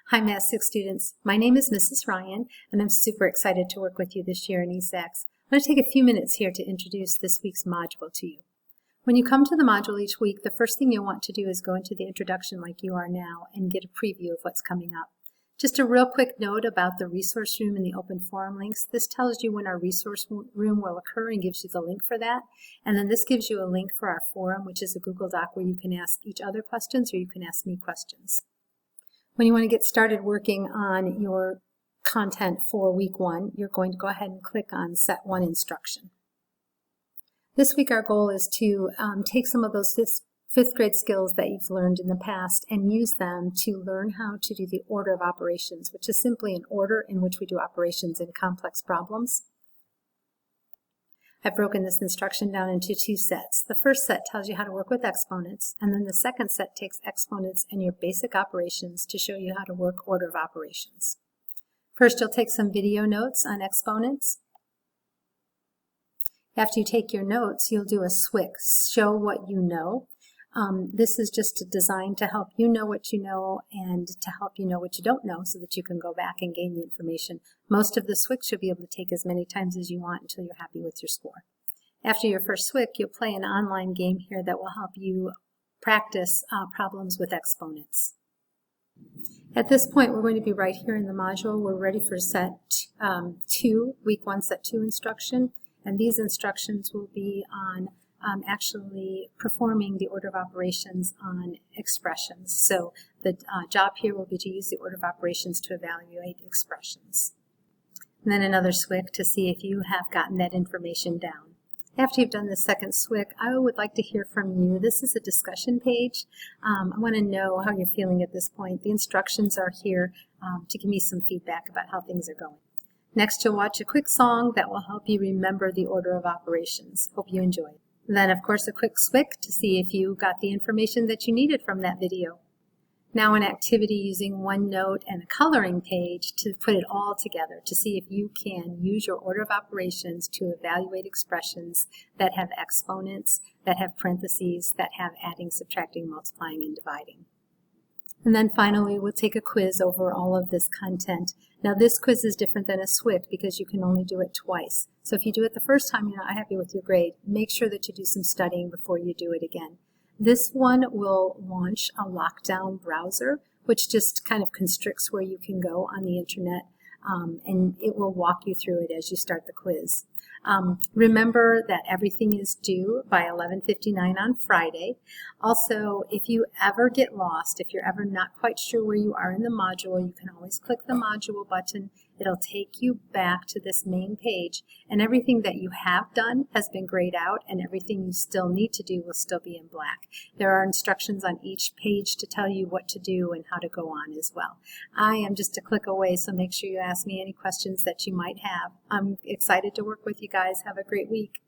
Hi Math 6 students, my name is Mrs. Ryan and I'm super excited to work with you this year in eSACS. I'm going to take a few minutes here to introduce this week's module to you. When you come to the module each week, the first thing you'll want to do is go into the introduction like you are now and get a preview of what's coming up. Just a real quick note about the resource room and the open forum links. This tells you when our resource room will occur and gives you the link for that. And then this gives you a link for our forum, which is a Google Doc where you can ask each other questions or you can ask me questions. When you want to get started working on your content for week 1, you're going to go ahead and click on Set 1 Instruction. This week our goal is to take some of those fifth grade skills that you've learned in the past and use them to learn how to do the order of operations, which is simply an order in which we do operations in complex problems. I've broken this instruction down into 2 sets. The first set tells you how to work with exponents, and then the second set takes exponents and your basic operations to show you how to work order of operations. First, you'll take some video notes on exponents. After you take your notes, you'll do a SWIC, show what you know. This is just designed to help you know what you know and to help you know what you don't know so that you can go back and gain the information. Most of the SWICs you'll be able to take as many times as you want until you're happy with your score. After your first SWIC, you'll play an online game here that will help you practice problems with exponents. At this point, we're going to be right here in the module. We're ready for set 2, week 1, set 2 instruction, and these instructions will be on actually performing the order of operations on expressions. So the job here will be to use the order of operations to evaluate expressions. And then another SWIC to see if you have gotten that information down. After you've done the second SWIC, I would like to hear from you. This is a discussion page. I want to know how you're feeling at this point. The instructions are here to give me some feedback about how things are going. Next, you'll watch a quick song that will help you remember the order of operations. Hope you enjoy it. Then, of course, a quick SWIC to see if you got the information that you needed from that video. Now an activity using OneNote and a coloring page to put it all together to see if you can use your order of operations to evaluate expressions that have exponents, that have parentheses, that have adding, subtracting, multiplying, and dividing. And then finally, we'll take a quiz over all of this content. Now this quiz is different than a SWIC because you can only do it twice. So if you do it the first time you're not happy with your grade, make sure that you do some studying before you do it again. This one will launch a lockdown browser, which just kind of constricts where you can go on the internet, and it will walk you through it as you start the quiz. Remember that everything is due by 11:59 on Friday. Also, if you ever get lost, if you're ever not quite sure where you are in the module, you can always click the module button. It'll take you back to this main page, and everything that you have done has been grayed out, and everything you still need to do will still be in black. There are instructions on each page to tell you what to do and how to go on as well. I am just a click away, so make sure you ask me any questions that you might have. I'm excited to work with you guys. Have a great week.